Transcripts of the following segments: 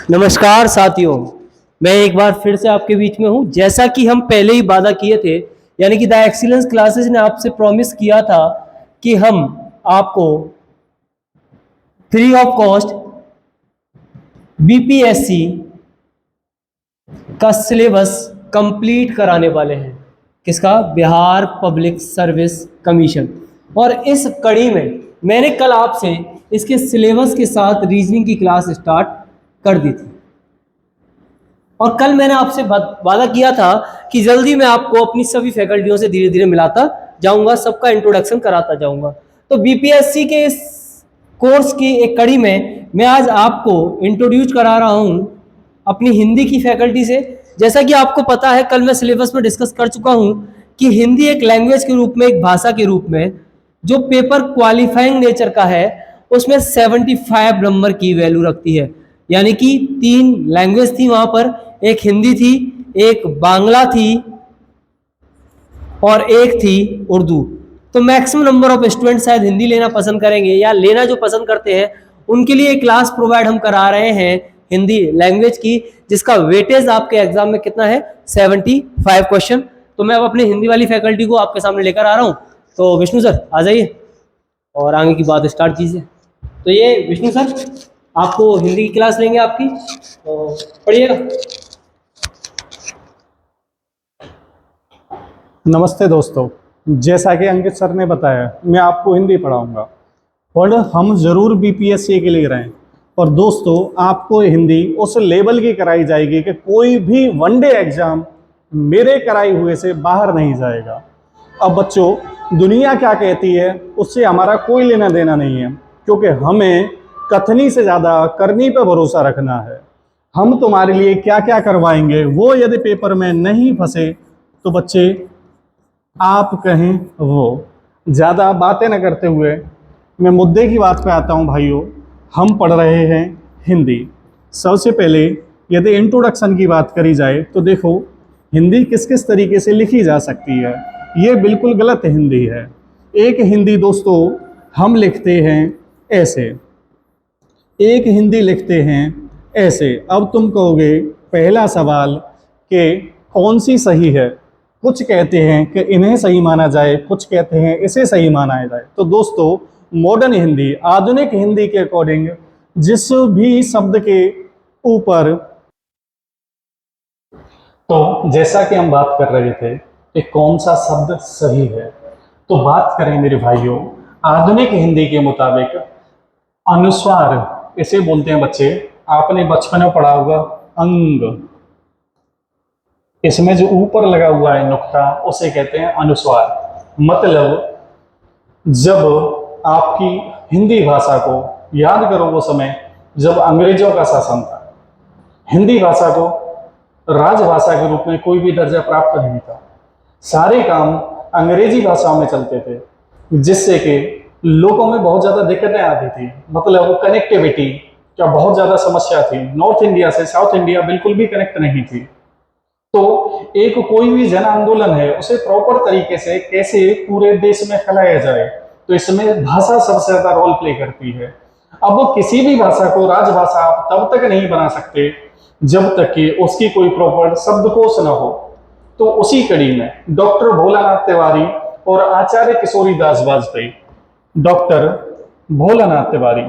नमस्कार साथियों, मैं एक बार फिर से आपके बीच में हूं। जैसा कि हम पहले ही वादा किए थे, यानी कि द एक्सीलेंस क्लासेस ने आपसे प्रॉमिस किया था कि हम आपको फ्री ऑफ कॉस्ट बीपीएससी का सिलेबस कंप्लीट कराने वाले हैं। किसका? Bihar public service commission. और इस कड़ी में मैंने कल आपसे इसके सिलेबस के साथ रीजनिंग की क्लास स्टार्ट कर दी थी। और कल मैंने आपसे वादा किया था कि जल्दी मैं आपको अपनी सभी फैकल्टियों से धीरे धीरे मिलाता जाऊंगा, सबका इंट्रोडक्शन कराता जाऊंगा। तो बीपीएससी के इस कोर्स की एक कड़ी में मैं आज आपको इंट्रोड्यूस करा रहा हूं अपनी हिंदी की फैकल्टी से। जैसा कि आपको पता है, कल मैं सिलेबस में डिस्कस कर चुका हूं कि हिंदी एक लैंग्वेज के रूप में, एक भाषा के रूप में जो पेपर क्वालिफाइंग नेचर का है, उसमें 75 नंबर की वैल्यू रखती है। यानी कि 3 लैंग्वेज थी वहां पर, एक हिंदी थी, एक बांग्ला थी और एक थी उर्दू। तो मैक्सिमम नंबर ऑफ स्टूडेंट शायद हिंदी लेना पसंद करेंगे, या लेना जो पसंद करते हैं उनके लिए एक क्लास प्रोवाइड हम करा रहे हैं हिंदी लैंग्वेज की, जिसका वेटेज आपके एग्जाम में कितना है? 75 क्वेश्चन। तो मैं अब अपने हिंदी वाली फैकल्टी को आपके सामने लेकर आ रहा हूं। तो विष्णु सर आ जाइए और आगे की बात स्टार्ट कीजिए। तो ये विष्णु सर आपको हिंदी की क्लास लेंगे आपकी, तो पढ़िएगा। नमस्ते दोस्तों, जैसा कि अंकित सर ने बताया, मैं आपको हिंदी पढ़ाऊंगा और हम ज़रूर बीपीएससी के लिए रहें। और दोस्तों, आपको हिंदी उस लेवल की कराई जाएगी कि कोई भी वनडे एग्ज़ाम मेरे कराई हुए से बाहर नहीं जाएगा। अब बच्चों, दुनिया क्या कहती है उससे हमारा कोई लेना देना नहीं है, क्योंकि हमें कथनी से ज़्यादा करनी पर भरोसा रखना है। हम तुम्हारे लिए क्या क्या करवाएंगे, वो यदि पेपर में नहीं फंसे तो बच्चे आप कहें वो। ज़्यादा बातें न करते हुए मैं मुद्दे की बात पे आता हूँ भाइयों। हम पढ़ रहे हैं हिंदी। सबसे पहले यदि इंट्रोडक्शन की बात करी जाए तो देखो, हिंदी किस किस तरीके से लिखी जा सकती है। ये बिल्कुल गलत हिंदी है। एक हिंदी दोस्तों हम लिखते हैं ऐसे, एक हिंदी लिखते हैं ऐसे। अब तुम कहोगे पहला सवाल कि कौन सी सही है। कुछ कहते हैं कि इन्हें सही माना जाए, कुछ कहते हैं इसे सही माना जाए। तो दोस्तों, मॉडर्न हिंदी, आधुनिक हिंदी के अकॉर्डिंग जिस भी शब्द के ऊपर, तो जैसा कि हम बात कर रहे थे कि कौन सा शब्द सही है, तो बात करें मेरे भाइयों, आधुनिक हिंदी के मुताबिक अनुस्वार, इसे बोलते हैं बच्चे, आपने बचपन में पढ़ा होगा, अंग। इसमें जो ऊपर लगा हुआ है नुक्ता, उसे कहते हैं अनुस्वार। मतलब जब आपकी हिंदी भाषा को, याद करो वो समय जब अंग्रेजों का शासन था, हिंदी भाषा को राजभाषा के रूप में कोई भी दर्जा प्राप्त नहीं था। सारे काम अंग्रेजी भाषा में चलते थे, जिससे कि लोगों में बहुत ज़्यादा दिक्कतें आती थी। मतलब वो कनेक्टिविटी का बहुत ज़्यादा समस्या थी। नॉर्थ इंडिया से साउथ इंडिया बिल्कुल भी कनेक्ट नहीं थी। तो एक कोई भी जन आंदोलन है, उसे प्रॉपर तरीके से कैसे पूरे देश में फैलाया जाए, तो इसमें भाषा सबसे ज्यादा रोल प्ले करती है। अब किसी भी भाषा को राजभाषा आप तब तक नहीं बना सकते जब तक कि उसकी कोई प्रॉपर शब्दकोश न हो। तो उसी कड़ी में डॉक्टर भोलानाथ तिवारी और आचार्य किशोरी दास वाजपेयी, डॉक्टर भोलानाथ तिवारी,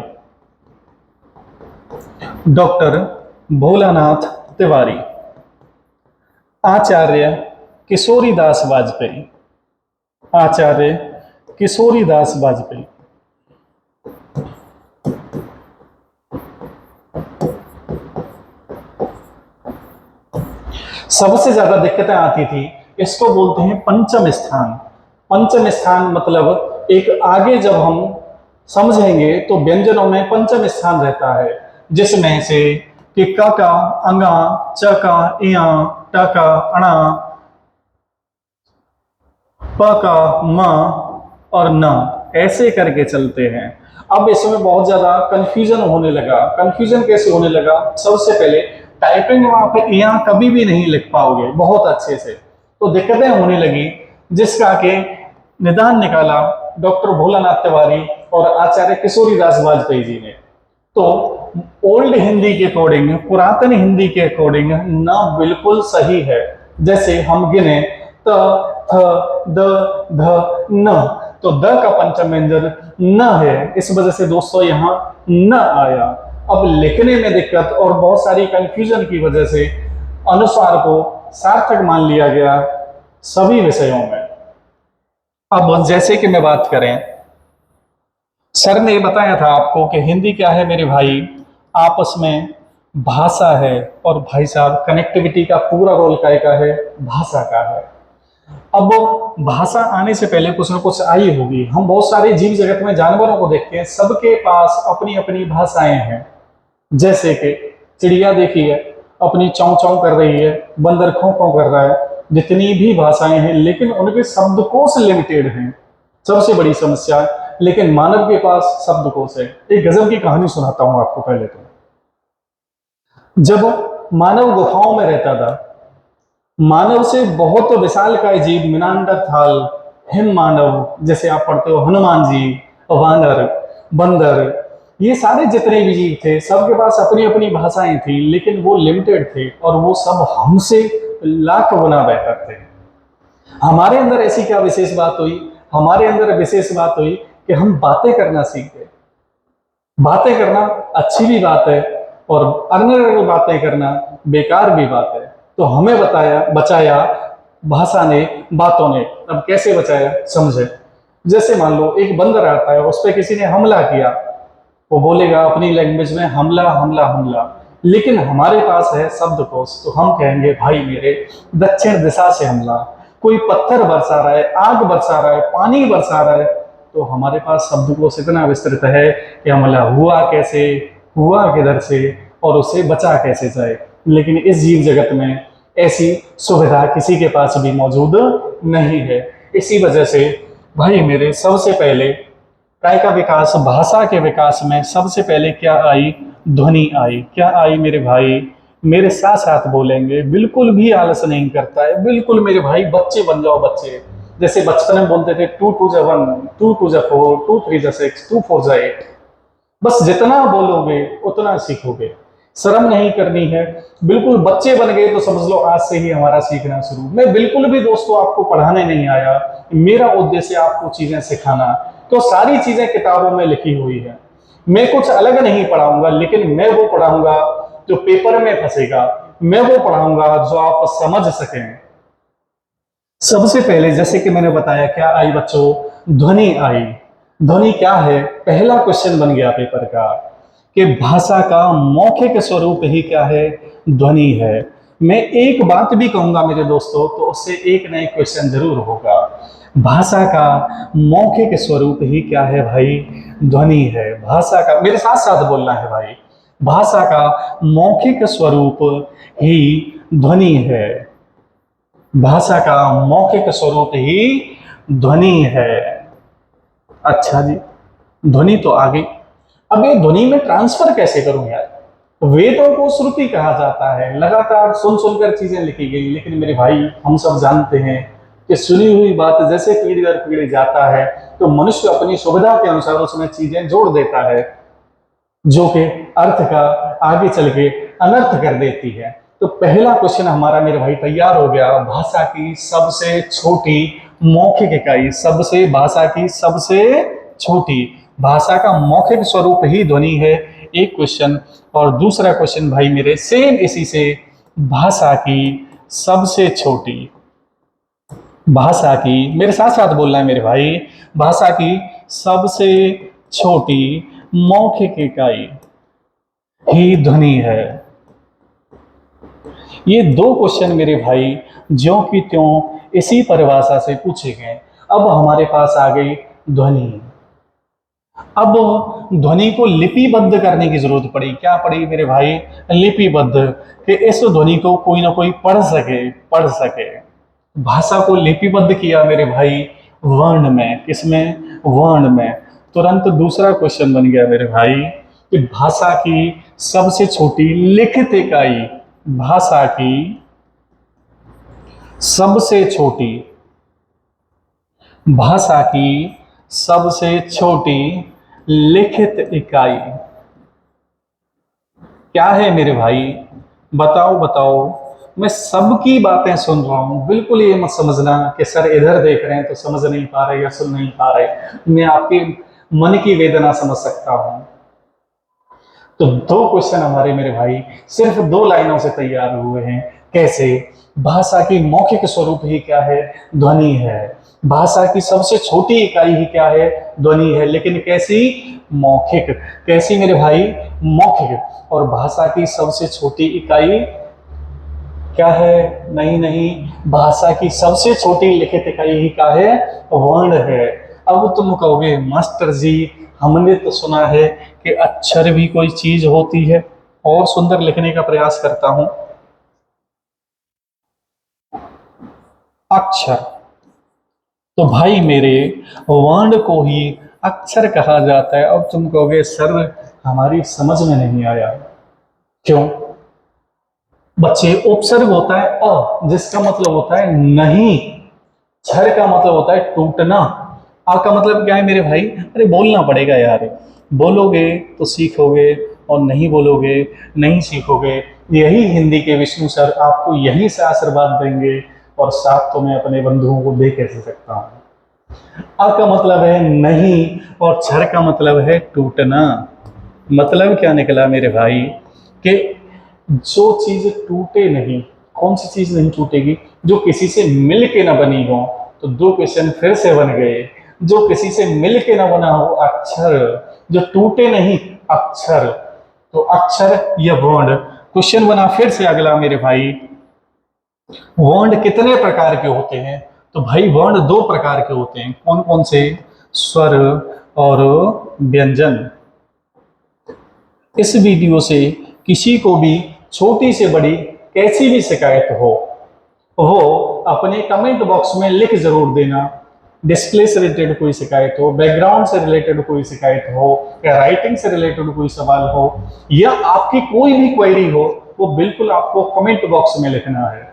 डॉक्टर भोलानाथ तिवारी, आचार्य किशोरीदास वाजपेयी, आचार्य किशोरीदास वाजपेयी, सबसे ज्यादा दिक्कतें आती थी, इसको बोलते हैं पंचम स्थान। पंचम स्थान मतलब एक आगे जब हम समझेंगे तो व्यंजनों में पंचम स्थान रहता है, जिसमें से कि क का, अंगा, च का, इया, ट का, अणा, प का, म और न, ऐसे करके चलते हैं। अब इसमें बहुत ज्यादा कंफ्यूजन होने लगा। कंफ्यूजन कैसे होने लगा? सबसे पहले टाइपिंग में आप यहाँ कभी भी नहीं लिख पाओगे बहुत अच्छे से, तो दिक्कतें होने लगी, जिसका के निदान निकाला डॉक्टर भोलानाथ तिवारी और आचार्य किशोरीदास वाजपेयी जी ने। तो ओल्ड हिंदी के अकॉर्डिंग, पुरातन हिंदी के अकॉर्डिंग न बिल्कुल सही है। जैसे हम गिने त, थ, द, ध, न, तो द का पंचम व्यंजन न है, इस वजह से दोस्तों यहाँ न आया। अब लिखने में दिक्कत और बहुत सारी कंफ्यूजन की वजह से अनुस्वार को सार्थक मान लिया गया सभी विषयों में। अब जैसे कि मैं बात करें, सर ने बताया था आपको कि हिंदी क्या है मेरे भाई, आपस में भाषा है। और भाई साहब कनेक्टिविटी का पूरा रोल काय का है, भाषा का है। अब भाषा आने से पहले कुछ ना कुछ आई होगी। हम बहुत सारे जीव जगत में जानवरों को देखते हैं, सबके पास अपनी अपनी भाषाएं हैं। जैसे कि चिड़िया देखिए अपनी चौं चौं कर रही है, बंदर खों खों कर रहा है, जितनी भी भाषाएं हैं, लेकिन उनके शब्दकोश लिमिटेड हैं, सबसे बड़ी समस्या। लेकिन मानव के पास शब्दकोश है। एक गजब की कहानी सुनाता हूं आपको। पहले तो जब मानव गुफाओं में रहता था, मानव से बहुत विशालकाय जीव मीनांडरथाल, हिम मानव, जैसे आप पढ़ते हो हनुमान जी, वानर, बंदर, ये सारे जितने भी जीव थे सबके पास अपनी अपनी भाषाएं थी, लेकिन वो लिमिटेड थे और वो सब हमसे लाख गुना बेहतर थे। हमारे अंदर ऐसी क्या विशेष बात हुई? हमारे अंदर विशेष बात हुई कि हम बातें करना सीख गए। बातें करना अच्छी भी बात है और अनर्गल बातें करना बेकार भी बात है। तो हमें बचाया भाषा ने, बातों ने। अब कैसे बचाया समझे। जैसे मान लो एक बंदर आता है, उस पर किसी ने हमला किया, वो बोलेगा अपनी लैंग्वेज में हमला हमला हमला, लेकिन हमारे पास है शब्दकोश, तो हम कहेंगे भाई मेरे दक्षिण दिशा से हमला। कोई पत्थर बरसा रहा है, आग बरसा रहा है, पानी बरसा रहा है, तो हमारे पास शब्दकोश इतना विस्तृत है कि हमला हुआ कैसे, हुआ किधर से, और उससे बचा कैसे जाए। लेकिन इस जीव जगत में ऐसी सुविधा किसी के पास भी मौजूद नहीं है। इसी वजह से भाई मेरे सबसे पहले काय का विकास, भाषा के विकास में सबसे पहले क्या आई? ध्वनि आई। क्या आई मेरे भाई? मेरे साथ साथ बोलेंगे, बिल्कुल भी आलस नहीं करता है, बिल्कुल मेरे भाई बच्चे बन जाओ बच्चे। जैसे बचपन में बोलते थे 2 2 जा 1, 2 2 जा 4, 2 3 जा 6, 2 4 जा 8। बस जितना बोलोगे उतना सीखोगे, शर्म नहीं करनी है। बिल्कुल बच्चे बन गए तो समझ लो आज से ही हमारा सीखना शुरू। मैं बिल्कुल भी दोस्तों आपको पढ़ाने नहीं आया, मेरा उद्देश्य आपको चीजें सिखाना। तो सारी चीजें किताबों में लिखी हुई है, मैं कुछ अलग नहीं पढ़ाऊंगा, लेकिन मैं वो पढ़ाऊंगा जो पेपर में फंसेगा, मैं वो पढ़ाऊंगा जो आप समझ सकें। सबसे पहले जैसे कि मैंने बताया क्या आई बच्चों? ध्वनि आई। ध्वनि क्या है? पहला क्वेश्चन बन गया पेपर का कि भाषा का मौखिक स्वरूप ही क्या है? ध्वनि है। मैं एक बात भी कहूंगा मेरे दोस्तों तो उससे एक नए क्वेश्चन जरूर होगा। भाषा का मौखिक स्वरूप ही क्या है भाई? ध्वनि है। भाषा का, मेरे साथ साथ बोलना है भाई, भाषा का मौखिक स्वरूप ही ध्वनि है। भाषा का मौखिक स्वरूप ही ध्वनि है। अच्छा जी, ध्वनि तो आ गई। अब ये ध्वनि में ट्रांसफर कैसे करूं यार? वेदों को श्रुति कहा जाता है, लगातार सुन सुनकर चीजें लिखी गई। लेकिन मेरे भाई हम सब जानते हैं कि सुनी हुई बात जैसे पीढ़ी दर पीढ़ी जाता है तो मनुष्य अपनी सुविधा के अनुसार उसमें चीजें जोड़ देता है, जो कि अर्थ का आगे चल के अनर्थ कर देती है। तो पहला क्वेश्चन हमारा मेरे भाई तैयार हो गया। भाषा की सबसे छोटी मौखिक इकाई, सबसे भाषा की सबसे छोटी, भाषा का मौखिक स्वरूप ही ध्वनि है, एक क्वेश्चन। और दूसरा क्वेश्चन भाई मेरे सेम इसी से, भाषा की सबसे छोटी, भाषा की, मेरे साथ साथ बोलना है मेरे भाई, भाषा की सबसे छोटी मौखिक इकाई ही ध्वनि है। ये दो क्वेश्चन मेरे भाई ज्यों की त्यों इसी परिभाषा से पूछे गए। अब हमारे पास आ गई ध्वनि। अब ध्वनि को लिपिबद्ध करने की जरूरत पड़ी। क्या पड़ी मेरे भाई? लिपिबद्ध, कि इस ध्वनि को कोई ना कोई पढ़ सके। भाषा को लिपिबद्ध किया मेरे भाई वर्ण में। किसमें? वर्ण में। तुरंत दूसरा क्वेश्चन बन गया मेरे भाई कि भाषा की सबसे छोटी लिखित इकाई, भाषा की सबसे छोटी, भाषा की सबसे छोटी लिखित इकाई। क्या है मेरे भाई, बताओ बताओ। मैं सबकी बातें सुन रहा हूँ, बिल्कुल ये मत समझना कि सर इधर देख रहे हैं तो समझ नहीं पा रहे या सुन नहीं पा रहे। मैं आपके मन की वेदना समझ सकता हूँ। तो दो क्वेश्चन हमारे मेरे भाई सिर्फ दो लाइनों से तैयार हुए हैं। कैसे? भाषा की मौखिक स्वरूप ही क्या है? ध्वनि है। भाषा की सबसे छोटी इकाई ही क्या है? ध्वनि है। लेकिन कैसी? मौखिक। कैसी मेरे भाई? मौखिक। और भाषा की सबसे छोटी इकाई क्या है? नहीं नहीं, भाषा की सबसे छोटी लिखित इकाई ही क्या है? वर्ण है। अब तुम कहोगे मास्टर जी, हमने तो सुना है कि अक्षर भी कोई चीज होती है। और सुंदर लिखने का प्रयास करता हूं। अक्षर, तो भाई मेरे वर्ण को ही अक्षर कहा जाता है। अब तुम कहोगे सर हमारी समझ में नहीं आया। क्यों? बच्चे, उपसर्ग होता है अ, जिसका मतलब होता है नहीं। क्षर का मतलब होता है टूटना। आ का मतलब क्या है मेरे भाई? अरे बोलना पड़ेगा यार। बोलोगे तो सीखोगे, और नहीं बोलोगे नहीं सीखोगे। यही हिंदी के विष्णु सर आपको यहीं से आशीर्वाद देंगे। और साथ तो मैं अपने बंधुओं को दे कैसे सकता हूँ। आ का मतलब है नहीं, और क्षर का मतलब है टूटना। मतलब क्या निकला मेरे भाई कि जो चीज टूटे नहीं, कौन सी चीज नहीं टूटेगी? जो किसी से मिल के ना बनी हो। तो दो क्वेश्चन फिर से बन गए। जो किसी से मिल के ना बना हो अक्षर, जो टूटे नहीं अक्षर। तो अक्षर या वर्ण। क्वेश्चन बना फिर से अगला मेरे भाई, वर्ण कितने प्रकार के होते हैं? तो भाई वर्ण दो प्रकार के होते हैं। कौन कौन से? स्वर और व्यंजन। इस वीडियो से किसी को भी छोटी से बड़ी कैसी भी शिकायत हो, वो अपने कमेंट बॉक्स में लिख जरूर देना। डिस्प्ले से रिलेटेड कोई शिकायत हो, बैकग्राउंड से रिलेटेड कोई शिकायत हो, या राइटिंग से रिलेटेड कोई सवाल हो, या आपकी कोई भी क्वेरी हो, वो बिल्कुल आपको कमेंट बॉक्स में लिखना है।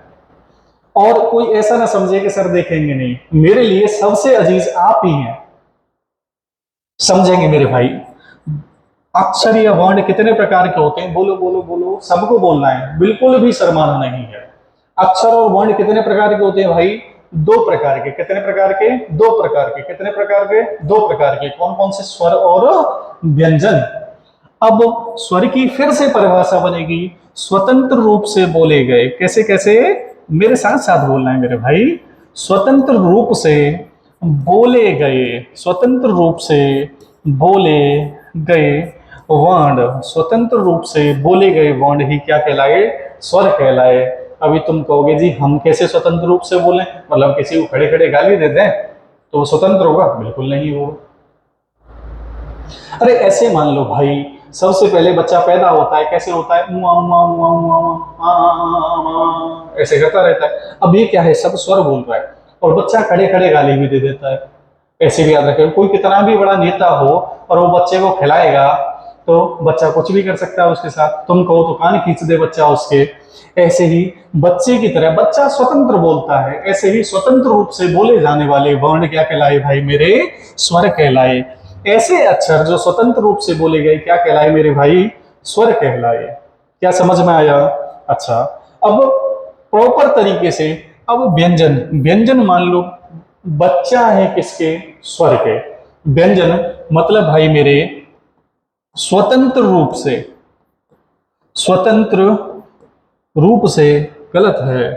और कोई ऐसा ना समझे कि सर देखेंगे नहीं, मेरे लिए सबसे अजीज आप ही हैं। समझेंगे मेरे भाई? अक्षर या वर्ण कितने प्रकार के होते हैं? बोलो बोलो बोलो, सबको बोलना है, बिल्कुल भी शर्माना नहीं है। अक्षर और वर्ण कितने प्रकार के होते हैं भाई? दो प्रकार के। कितने प्रकार के? दो प्रकार के। कितने प्रकार के? दो प्रकार के। कौन कौन से? स्वर और व्यंजन। अब स्वर की फिर से परिभाषा बनेगी, स्वतंत्र रूप से बोले गए। कैसे कैसे? मेरे साथ साथ बोलना है मेरे भाई। स्वतंत्र रूप से बोले गए, स्वतंत्र रूप से बोले गए वर्ण। स्वतंत्र रूप से बोले गए वर्ण ही क्या कहलाए? स्वर कहलाए। अभी तुम कहोगे जी हम कैसे स्वतंत्र रूप से बोलें? मतलब किसी को खड़े खड़े गाली दे दें तो वो स्वतंत्र होगा? बिल्कुल नहीं होगा। अरे ऐसे मान लो भाई, सबसे पहले बच्चा पैदा होता है, कैसे होता है? उआ, उआ, उआ, उआ, उआ, ऐसे करता रहता है। अब ये क्या है? सब स्वर बोल रहा है, और बच्चा खड़े खड़े गाली भी दे देता है। ऐसे भी याद रखें, कोई कितना भी बड़ा नेता हो और वो बच्चे को खिलाएगा तो बच्चा कुछ भी कर सकता है उसके साथ। तुम कहो तो कान खींच दे बच्चा उसके। ऐसे ही बच्चे की तरह बच्चा स्वतंत्र बोलता है, ऐसे ही स्वतंत्र रूप से बोले जाने वाले वर्ण क्या कहलाए भाई मेरे? स्वर कहलाए। ऐसे अक्षर जो स्वतंत्र रूप से बोले गए क्या कहलाए मेरे भाई? स्वर कहलाए। क्या समझ में आया? अच्छा, अब प्रॉपर तरीके से, अब व्यंजन। व्यंजन मान लो बच्चा है किसके? स्वर के। व्यंजन मतलब भाई मेरे स्वतंत्र रूप से, स्वतंत्र रूप से गलत है।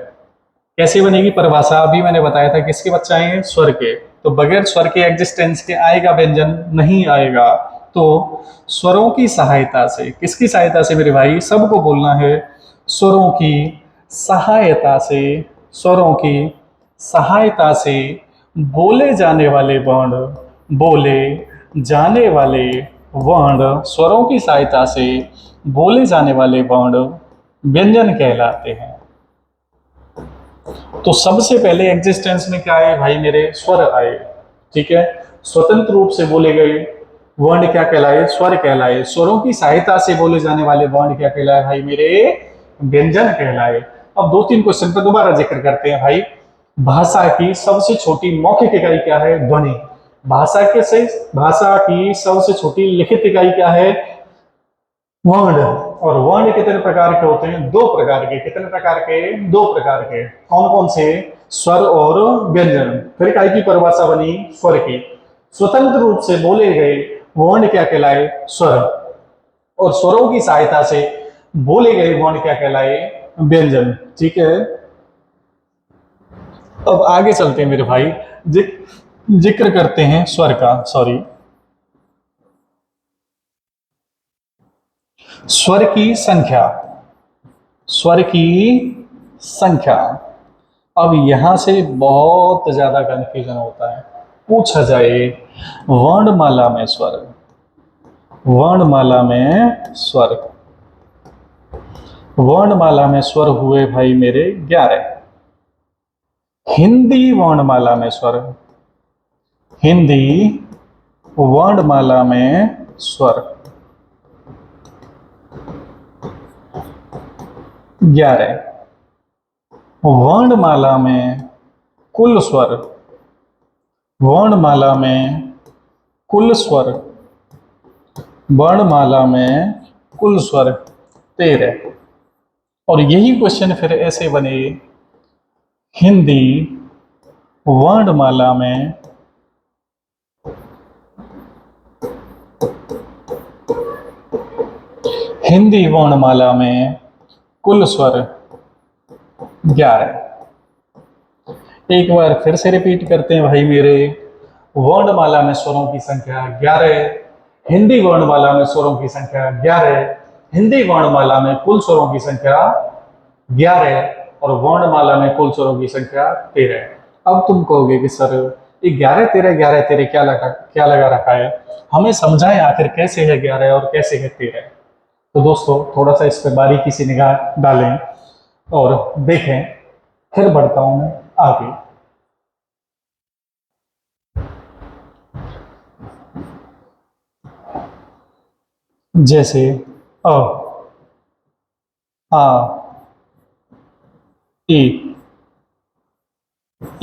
कैसे बनेगी परिभाषा? अभी मैंने बताया था किसके बच्चा है? स्वर के। तो बगैर स्वर के एग्जिस्टेंस के आएगा व्यंजन? नहीं आएगा। तो स्वरों की सहायता से, किसकी सहायता से मेरे भाई? सबको बोलना है। स्वरों की सहायता से, स्वरों की सहायता से बोले जाने वाले वर्ण, बोले जाने वाले वर्ण, स्वरों की सहायता से बोले जाने वाले वर्ण व्यंजन कहलाते हैं। तो सबसे पहले एग्जिस्टेंस में क्या आए भाई मेरे? स्वर आए। ठीक है, स्वतंत्र रूप से बोले गए वर्ण क्या कहलाए? स्वर कहलाए। स्वरों की सहायता से बोले जाने वाले वर्ण क्या कहलाए भाई मेरे? व्यंजन कहलाए। अब दो तीन क्वेश्चन पर दोबारा जिक्र करते हैं भाई। भाषा की सबसे छोटी मौखिक इकाई क्या है? ध्वनि। भाषा के से भाषा की सबसे छोटी लिखित इकाई क्या है? वर्ण। और वर्ण कितने प्रकार के होते हैं? दो प्रकार के। कितने प्रकार के? दो प्रकार के। कौन कौन से? स्वर और व्यंजन। फिर काय की परिभाषा बनी? स्वर की। स्वतंत्र रूप से बोले गए वर्ण क्या कहलाए? स्वर। और स्वरों की सहायता से बोले गए वर्ण क्या कहलाए? व्यंजन। ठीक है, अब आगे चलते हैं मेरे भाई। जिक्र करते हैं स्वर का। सॉरी, स्वर की संख्या। स्वर की संख्या। अब यहां से बहुत ज्यादा कंफ्यूजन होता है। पूछा जाए वर्णमाला में स्वर, वर्णमाला में स्वर, वर्णमाला में स्वर हुए भाई मेरे 11। हिंदी वर्णमाला में स्वर, हिंदी वर्णमाला में स्वर 11। वर्णमाला में कुल स्वर, वर्णमाला में कुल स्वर, वर्णमाला में कुल स्वर 13। और यही क्वेश्चन फिर ऐसे बने, हिंदी वर्णमाला में हिंदी वर्णमाला में कुल स्वर 11। एक बार फिर से रिपीट करते हैं भाई मेरे। वर्णमाला में स्वरों की संख्या 11, हिंदी वर्णमाला में स्वरों की संख्या 11, हिंदी वर्णमाला में कुल स्वरों की संख्या 11 और वर्णमाला में कुल स्वरों की संख्या 13। अब तुम कहोगे कि सर ये 11 13 क्या लगा रखा है, हमें समझाएं आखिर कैसे है 11 और कैसे है 13। तो दोस्तों थोड़ा सा इस पर बारीकी से निगाह डालें और देखें, फिर बढ़ता हूं मैं आगे। जैसे अ, आ, ई,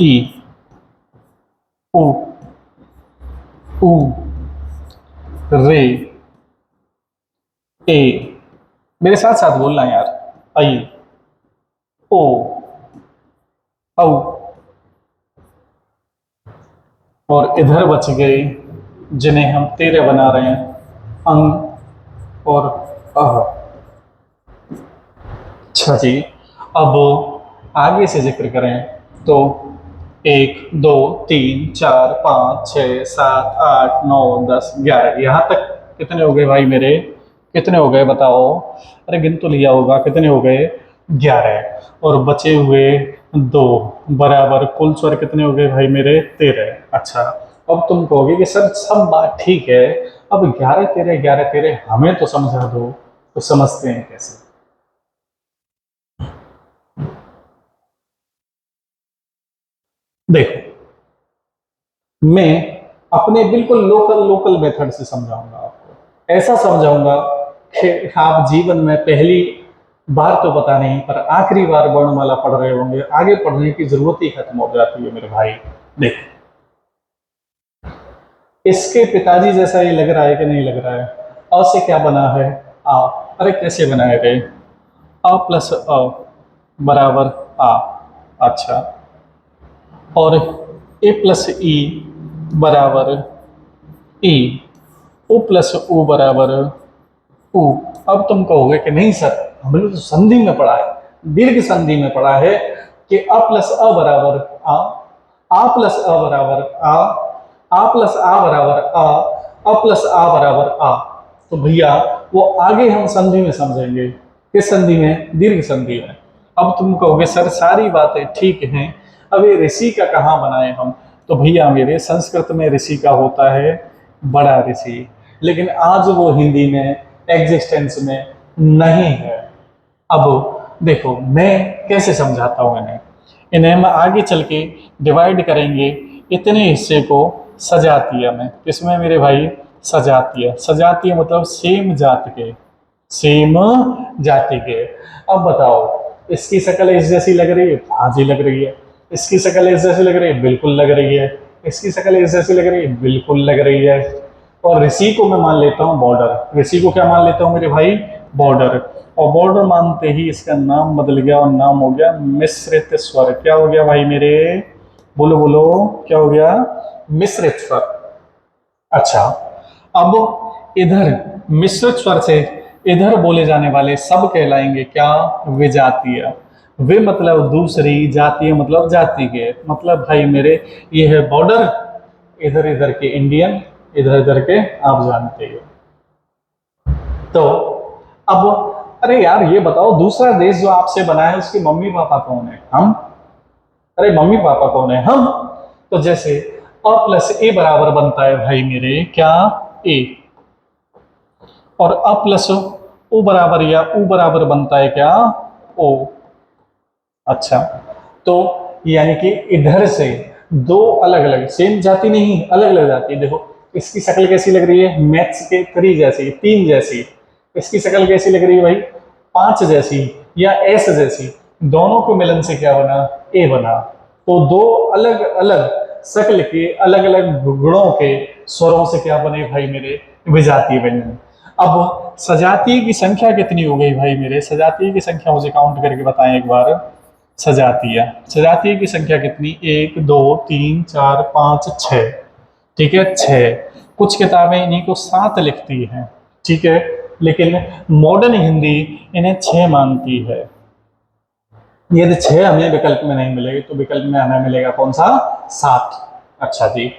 ई, उ, ऊ, रे, ए। मेरे साथ साथ बोलना यार। आई, ओ, औ। और इधर बच गए जिन्हें हम 13 बना रहे हैं, अंग और अह। अच्छा जी, अब आगे से जिक्र करें तो 1 2 3 4 5 6 7 8 9 10 11, यहाँ तक कितने हो गए भाई मेरे? कितने हो गए बताओ? अरे गिन तो लिया होगा, कितने हो गए? 11। और बचे हुए 2 बराबर कुल स्वर कितने हो गए भाई मेरे? 13। अच्छा, अब तुम कहोगे कि सर सब बात ठीक है, अब 11 13 हमें तो समझा दो। तो समझते हैं कैसे। देखो, मैं अपने बिल्कुल लोकल लोकल मेथड से समझाऊंगा आपको। ऐसा समझाऊंगा कि आप जीवन में पहली बार तो पता नहीं पर आखिरी बार वर्णमाला पढ़ रहे होंगे, आगे पढ़ने की जरूरत ही खत्म हो जाती है मेरे भाई। देखो, इसके पिताजी जैसा ये लग रहा है कि नहीं लग रहा है? अ से क्या बना है? आ। अरे कैसे बनाए थे? अ प्लस अ बराबर आ। अच्छा, और ए प्लस ई बराबर ई, ओ प्लस ओ बराबर ओ। अब तुम कहोगे कि नहीं सर, हमने तो संधि में पढ़ा है, दीर्घ संधि में पढ़ा है कि अ प्लस अ बराबर आ प्लस अ बराबर आ प्लस आ बराबर अ प्लस आ बराबर आ। तो भैया वो आगे हम संधि में समझेंगे। किस संधि में? दीर्घ संधि में। अब तुम कहोगे सर सारी बातें ठीक हैं, अब ये ऋषि का कहाँ बनाए हम? तो भैया मेरे संस्कृत में ऋषि का होता है बड़ा ऋषि, लेकिन आज वो हिंदी में एग्जिस्टेंस में नहीं है। अब देखो मैं कैसे समझाता हूँ इन्हें। इन्हें हम आगे चल के डिवाइड करेंगे इतने हिस्से को सजातीय में। किसमें मेरे भाई? सजातीय। सजातीय मतलब सेम जात के, सेम जाति के। अब बताओ, इसकी शक्ल इस जैसी लग रही है? हाँ जी लग रही है। इसकी शक्ल इस जैसी लग रही है? बिल्कुल लग रही है। इसकी शक्ल इस जैसी लग रही है? बिल्कुल लग रही है। और ऋषि को मैं मान लेता हूँ बॉर्डर। ऋषि को क्या मान लेता हूँ मेरे भाई? बॉर्डर। और बॉर्डर मानते ही इसका नाम बदल गया और नाम हो गया मिश्रित स्वर। क्या हो गया भाई मेरे? बोलो बोलो, क्या हो गया? मिश्रित स्वर। अच्छा, अब इधर मिश्रित स्वर से इधर बोले जाने वाले सब कहलाएंगे क्या? विजातीय। वे मतलब दूसरी, जातीय मतलब जाति के। मतलब भाई मेरे ये है बॉर्डर, इधर इधर के इंडियन, इधर इधर के आप जानते हो। तो अब अरे यार ये बताओ, दूसरा देश जो आपसे बना है उसके मम्मी पापा कौन है? हम। अरे मम्मी पापा कौन है? हम। तो जैसे अ प्लस ए बराबर बनता है भाई मेरे क्या? ए। और अ प्लस ओ बराबर या उ बराबर बनता है क्या? ओ। अच्छा, तो यानी कि इधर से दो अलग अलग, सेम जाति नहीं, अलग अलग जाति। देखो इसकी शक्ल कैसी लग रही है? मैथ्स के 3 जैसी, 3 जैसी। इसकी शक्ल कैसी लग रही है भाई? 5 जैसी या एस जैसी। दोनों के मिलन से क्या बना? ए बना। तो दो अलग अलग शक्ल के अलग अलग गुणों के स्वरों से क्या बने भाई मेरे? विजातीय व्यंजन। अब सजातीय की संख्या कितनी हो गई भाई मेरे? सजातीय की संख्या मुझे काउंट करके बताएं एक बार। सजातीय सजातीय की संख्या कितनी? 1 2 3 4 5 6। ठीक है, 6। कुछ किताबें इन्हीं को 7 लिखती हैं, ठीक है, लेकिन मॉडर्न हिंदी इन्हें 6 मानती है। यदि 6 हमें विकल्प में नहीं मिलेगी तो विकल्प में हमें मिलेगा कौन सा? 7। अच्छा जी,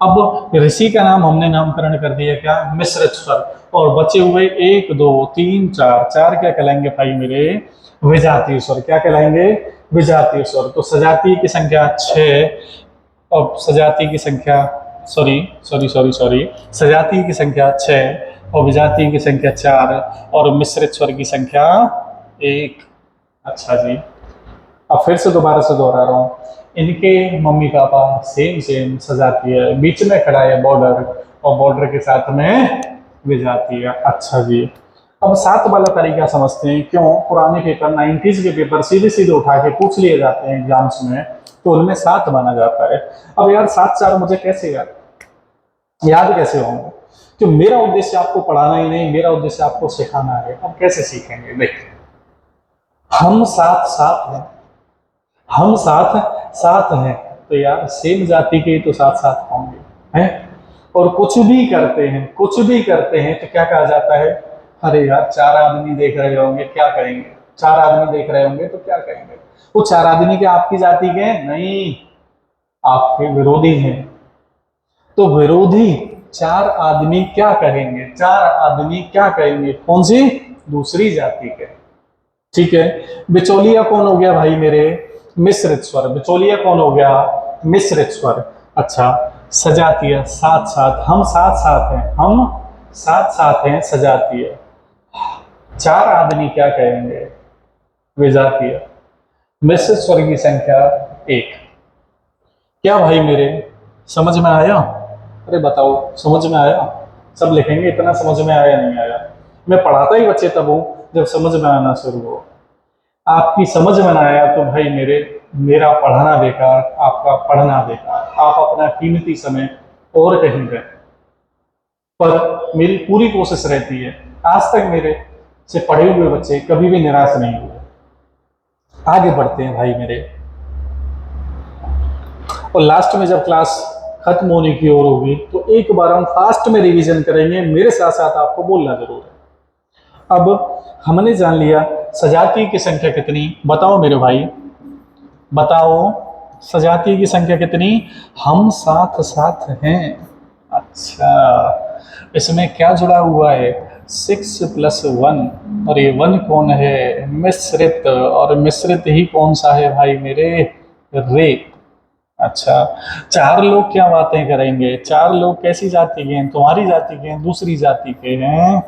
अब ऋषि का नाम हमने नामकरण कर दिया क्या? मिश्रित स्वर। और बचे हुए 1 2 3 4, 4 क्या कहलाएंगे भाई मेरे? विजातीय स्वर। क्या कहलाएंगे? विजातीय स्वर। तो सजातीय की संख्या 6 और सजातीय की संख्या सॉरी सॉरी सॉरी सॉरी सजातीय की संख्या 6 और विजातीय की संख्या 4 और मिश्रित स्वर की संख्या 1। अच्छा जी, अब फिर से दोबारा से दोहरा रहा हूँ, इनके मम्मी पापा सेम सेम सजातीय है, बीच में खड़ा है बॉर्डर और बॉर्डर के साथ में विजातीय। अच्छा जी, अब 7 वाला तरीका समझते हैं। क्यों? पुराने पेपर 90s के पेपर सीधे सीधे उठा के पूछ लिए जाते हैं एग्जाम्स में, तो उनमें 7 माना जाता है। अब यार 7 4 मुझे कैसे याद कैसे होंगे? तो मेरा उद्देश्य आपको पढ़ाना ही नहीं, मेरा उद्देश्य आपको सिखाना है। अब कैसे सीखेंगे? देखिए, हम साथ साथ हैं, हम साथ साथ हैं, तो यार सेम जाति के तो साथ साथ होंगे हैं। और कुछ भी करते हैं, कुछ भी करते हैं तो क्या कहा जाता है? अरे यार 4 आदमी देख रहे होंगे क्या करेंगे? 4 आदमी देख रहे होंगे तो क्या करेंगे? वो 4 आदमी के आपकी जाति के हैं? नहीं, आपके विरोधी हैं। तो विरोधी 4 आदमी क्या कहेंगे? 4 आदमी क्या कहेंगे? कौन सी? दूसरी जाति के। ठीक है, बिचौलिया कौन हो गया भाई मेरे? मिश्रित स्वर। बिचौलिया कौन हो गया? मिश्रित स्वर। अच्छा, सजातीय साथ साथ, हम साथ साथ हैं, हम साथ साथ हैं, सजातीय। 4 आदमी क्या कहेंगे? विजातीय। मिश्रित स्वर की संख्या 1। क्या भाई मेरे समझ में आया? अरे बताओ, समझ में आया? सब लिखेंगे इतना समझ में आया नहीं आया। मैं पढ़ाता ही बच्चे तब हूँ जब समझ में आना शुरू हो। आपकी समझ में ना आया तो भाई मेरे, मेरा पढ़ाना बेकार, आपका पढ़ना बेकार। आप अपना कीमती समय और कहीं दें। पर मेरी पूरी कोशिश रहती है, आज तक मेरे से पढ़े हुए बच्चे कभी भी निराश नहीं हुए, आगे बढ़ते हैं भाई मेरे। और लास्ट में जब क्लास खत्म होने की ओर होगी तो एक बार हम फास्ट में रिवीजन करेंगे, मेरे साथ साथ आपको बोलना जरूर है। अब हमने जान लिया सजातीय की संख्या कितनी, बताओ मेरे भाई, बताओ सजातीय की संख्या कितनी? हम साथ साथ हैं। अच्छा, इसमें क्या जुड़ा हुआ है? 6 + 1। और ये 1 कौन है? मिश्रित। और मिश्रित ही कौन सा है भाई मेरे? रे। अच्छा, 4 लोग क्या बातें करेंगे? 4 लोग कैसी जाति के हैं? तुम्हारी जाति के हैं? दूसरी जाति के हैं?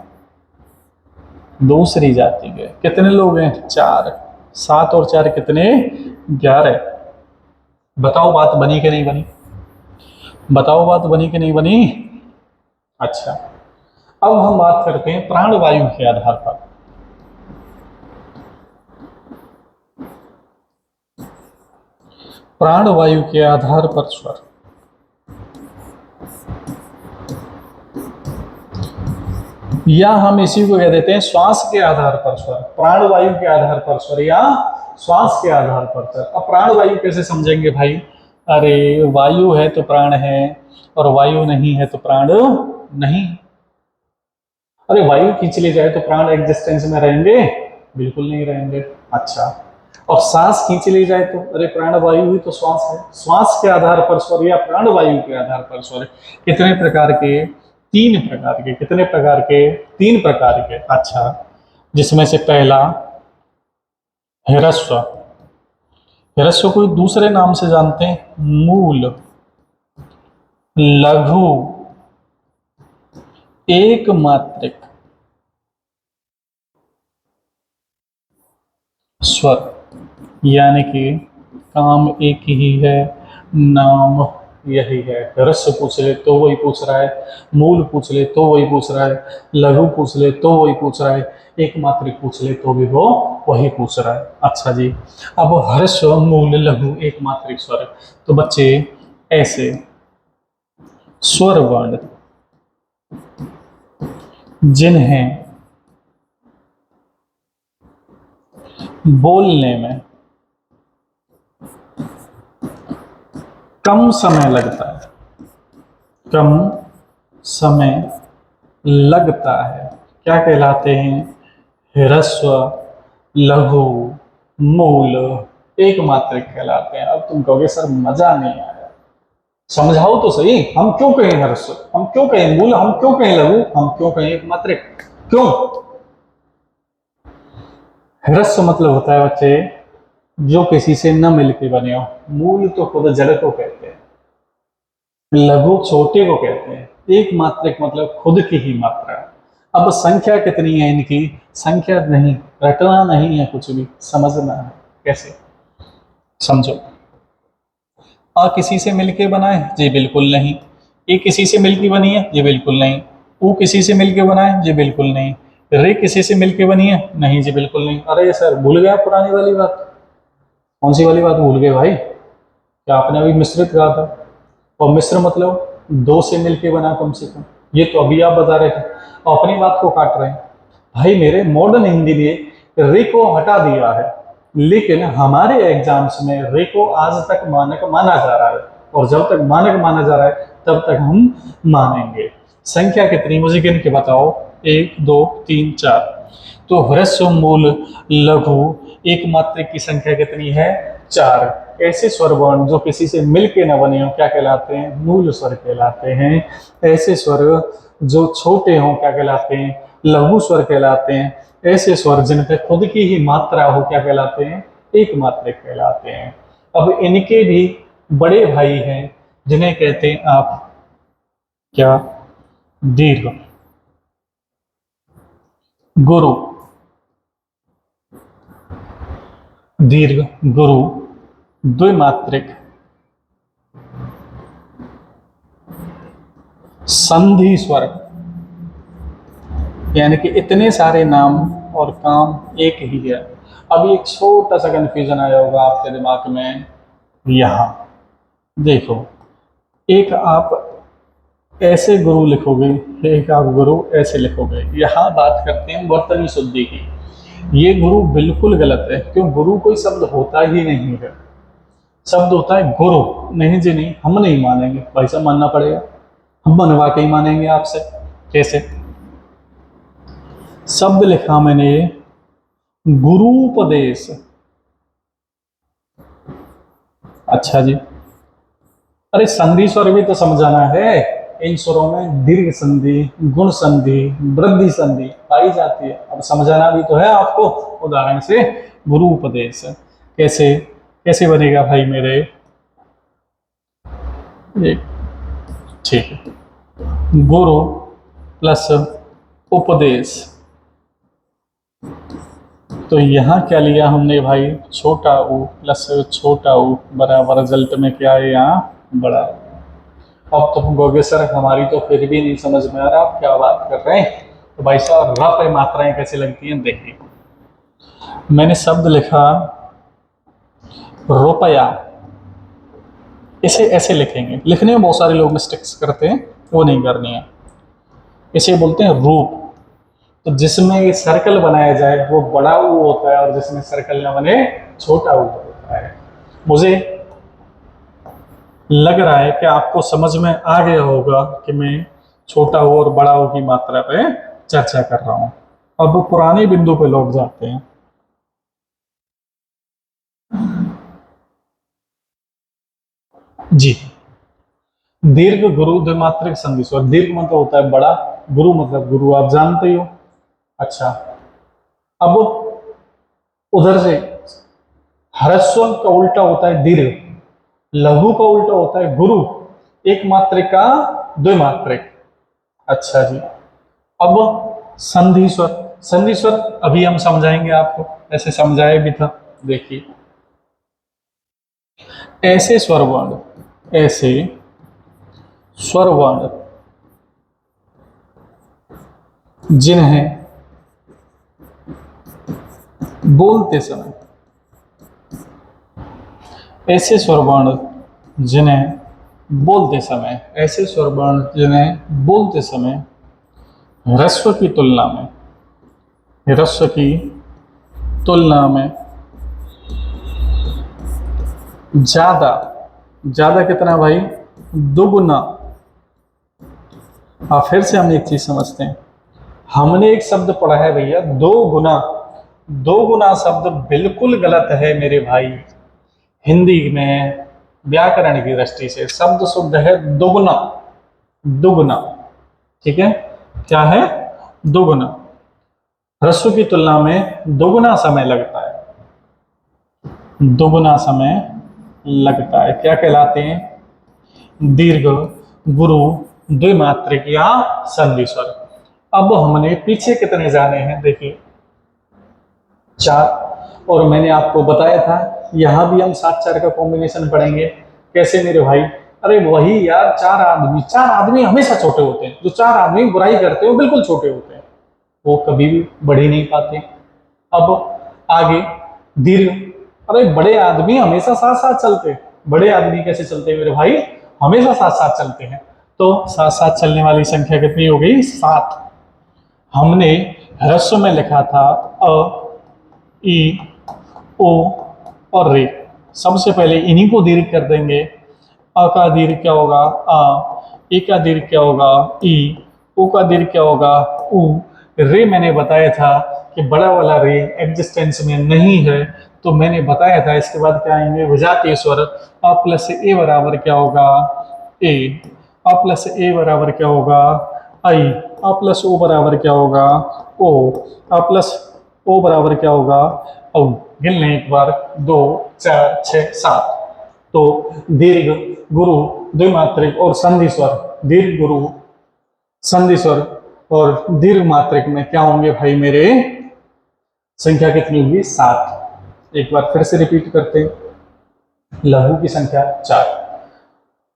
दूसरी जाति के। कितने लोग हैं? 4। 7 और 4 कितने? 11। बताओ बात बनी कि नहीं बनी? बताओ बात बनी कि नहीं बनी? अच्छा, अब हम बात करते हैं प्राणवायु के आधार पर। प्राणवायु के आधार पर स्वर। या हम इसी को कह देते हैं श्वास के आधार पर स्वर, प्राणवायु के आधार पर स्वर या श्वास के आधार पर स्वर। अब प्राणवायु कैसे समझेंगे भाई? अरे वायु है तो प्राण है, और वायु नहीं है तो प्राण नहीं। अरे वायु खींच ली जाए तो प्राण एग्जिस्टेंस में रहेंगे? बिल्कुल नहीं रहेंगे। अच्छा, और सांस खींच ली जाए तो अरे प्राण वायु ही तो श्वास है। श्वास के आधार पर स्वर या प्राण वायु के आधार पर स्वर। कितने प्रकार के? 3 प्रकार के। कितने प्रकार के? 3 प्रकार के। अच्छा, जिसमें से पहला ह्रस्व। ह्रस्व को दूसरे नाम से जानते हैं मूल, लघु, एक मात्रिक स्वर, यानी कि काम एक ही है, नाम यही है। ह्रस्व पूछ ले तो वही पूछ रहा है, मूल पूछ ले तो वही पूछ रहा है, लघु पूछ ले तो वही पूछ रहा है, एक मात्रिक पूछ ले तो भी वो वही पूछ रहा है। अच्छा जी, अब ह्रस्व, मूल, लघु, एक मात्रिक स्वर। तो बच्चे ऐसे स्वर वर्ण जिन्हें बोलने में कम समय लगता है, कम समय लगता है, क्या कहलाते हैं? ह्रस्व, लघु, मूल, एक मात्रिक कहलाते हैं। अब तुम कहोगे सर मजा नहीं आया, समझाओ तो सही। हम क्यों कहें ह्रस्व, हम क्यों कहें मूल, हम क्यों कहें लघु, हम क्यों कहें एक मात्रिक, क्यों? ह्रस्व मतलब होता है बच्चे जो किसी से न मिलके बने हो। मूल तो खुद जड़ को कहते हैं, लघु छोटे को कहते हैं, एक मात्रिक मतलब खुद की ही मात्रा। अब संख्या कितनी है इनकी? संख्या नहीं, रटना नहीं है, कुछ भी समझना है। कैसे समझो? आ किसी से मिलके बना है? जी बिल्कुल नहीं। ए किसी से मिलके बनी है? जी बिल्कुल नहीं। ऊ किसी से मिलके बना है? जी बिल्कुल नहीं। रे किसी से मिलके बनी है? नहीं जी बिल्कुल नहीं। अरे सर भूल गया पुरानी वाली बात। कौन सी वाली बात भूल गए भाई? क्या आपने अभी मिश्रित कहा था, और मिश्र मतलब 2 से मिलके बना कम से कम, ये तो अभी आप बता रहे थे, और अपनी बात को काट रहे हैं। भाई मेरे मॉडर्न हिंदी ने रे को हटा दिया है, लेकिन हमारे एग्जाम्स में रे को आज तक मानक माना जा रहा है, और जब तक मानक माना जा रहा है तब तक हम मानेंगे। संख्या कितनी मुझे गिन के बताओ? 1 2 3 4। तो ह्रस्व, मूल, लघु, एक मात्रिक की संख्या कितनी है? 4। ऐसे स्वर वर्ण जो किसी से मिलके न बने हो क्या कहलाते हैं? मूल स्वर कहलाते हैं। ऐसे स्वर जो छोटे हों क्या कहलाते हैं? लघु स्वर कहलाते हैं। ऐसे स्वर जिन पे खुद की ही मात्रा हो क्या कहलाते हैं? एक मात्रिक कहलाते हैं। अब इनके भी बड़े भाई हैं जिन्हें कहते हैं आप क्या? दीर्घ, गुरु, दीर्घ, गुरु, द्विमात्रिक, संधि स्वर, यानी कि इतने सारे नाम और काम एक ही है। अब एक छोटा सा कंफ्यूजन आया होगा आपके दिमाग में। यहाँ देखो, एक आप ऐसे गुरु लिखोगे, एक आप गुरु ऐसे लिखोगे। यहाँ बात करते हैं वर्तनी शुद्धि की। ये गुरु बिल्कुल गलत है, क्यों? गुरु कोई शब्द होता ही नहीं है, शब्द होता है गुरु। नहीं जी नहीं, हम नहीं मानेंगे भाई साहब, मानना पड़ेगा, हम बनवा के ही मानेंगे आपसे। कैसे? शब्द लिखा मैंने गुरुपदेश। अच्छा जी, अरे संधि स्वर भी तो समझाना है। इन स्वरों में दीर्घ संधि, गुण संधि, वृद्धि संधि पाई जाती है। अब समझाना भी तो है आपको। उदाहरण से गुरु उपदेश कैसे कैसे बनेगा भाई मेरे? ठीक है, गुरु प्लस उपदेश। तो यहाँ क्या लिया हमने भाई? छोटा ऊ प्लस छोटा ऊ बराबर रिजल्ट में क्या है? यहाँ बड़ा। अब तो हम कहोगे सर हमारी तो फिर भी नहीं समझ में आ रहा, आप क्या बात कर रहे हैं? तो भाई साहब र पे मात्राएं कैसे लगती हैं देखिए। मैंने शब्द लिखा रुपया, इसे ऐसे लिखेंगे। लिखने में बहुत सारे लोग मिस्टेक्स करते हैं, वो नहीं करनी है। इसे बोलते हैं रूप। तो जिसमें ये सर्कल बनाया जाए वो बड़ा ऊ होता है, और जिसमें सर्कल ना बने छोटा ऊ होता है। मुझे लग रहा है कि आपको समझ में आ गया होगा कि मैं छोटा ऊ और बड़ा ऊ की मात्रा पे चर्चा कर रहा हूं। अब पुराने बिंदु पे लौट जाते हैं। जी, दीर्घ गुरु द्विमात्रिक संधि स्वर। दीर्घ मतलब होता है बड़ा, गुरु मतलब गुरु, आप जानते ही हो। अच्छा, अब उधर से ह्रस्व का उल्टा होता है दीर्घ, लघु का उल्टा होता है गुरु, एक मात्रिक का द्विमात्रिक। अच्छा जी, अब संधि स्वर। संधि स्वर अभी हम समझाएंगे आपको, ऐसे समझाया भी था। देखिए, ऐसे स्वर वर्ण, ऐसे स्वर वर्ण जिन्हें बोलते समय, ऐसे स्वर वर्ण जिन्हें बोलते समय, ऐसे स्वर वर्ण जिन्हें बोलते समय ह्रस्व की तुलना में, ह्रस्व की तुलना में ज्यादा, ज्यादा कितना भाई, दुगुना। फिर से हम एक चीज समझते हैं, हमने एक शब्द पढ़ा है भैया दो गुना। दो गुना शब्द बिल्कुल गलत है मेरे भाई। हिंदी में व्याकरण की दृष्टि से शब्द शुद्ध है दुगुना। दुगुना, ठीक है, क्या है, दुगुना। ह्रस्व की तुलना में दुगुना समय लगता है, दुगुना समय लगता है। क्या कहलाते हैं, दीर्घ, गुरु, द्विमात्रिक या संधि स्वर। अब हमने पीछे कितने जाने हैं, देखिए 4, और मैंने आपको बताया था यहां भी हम 7-4 का कॉम्बिनेशन पढ़ेंगे। कैसे मेरे भाई, अरे वही यार, 4 आदमी, 4 आदमी हमेशा छोटे होते हैं। जो 4 आदमी बुराई करते हैं वो बिल्कुल छोटे होते हैं, वो कभी भी बढ़ ही नहीं पाते। अब आगे दीर्घ, अरे बड़े आदमी हमेशा साथ साथ चलते हैं। बड़े आदमी कैसे चलते हैं मेरे भाई, हमेशा साथ साथ चलते हैं। तो साथ साथ चलने वाली संख्या कितनी हो गई, 7। हमने ह्रस्व में लिखा था अ, ई, ओ और रे। सबसे पहले इन्हीं को दीर्घ कर देंगे। अ का दीर्घ क्या होगा, आ। ई का दीर्घ क्या होगा, ई। उ का दीर्घ क्या होगा, उ। रे मैंने बताया था कि बड़ा वाला रे एग्जिस्टेंस में नहीं है, तो मैंने बताया था इसके बाद क्या आएंगे, विजातीय स्वर। अ प्लस ए बराबर क्या होगा, ए। अ प्लस ए बराबर क्या होगा, आई। अ प्लस ओ बराबर क्या होगा, ओ। अ प्लस ओ बराबर क्या होगा, औ। गिन लें एक बार, 2, 4, 6, 7। तो दीर्घ, गुरु, द्विमात्रिक और संधि स्वर, दीर्घ, गुरु, संधि स्वर और दीर्घ मात्रिक में क्या होंगे भाई मेरे, संख्या कितनी होगी, 7। एक बार फिर से रिपीट करते हैं, लघु की संख्या 4,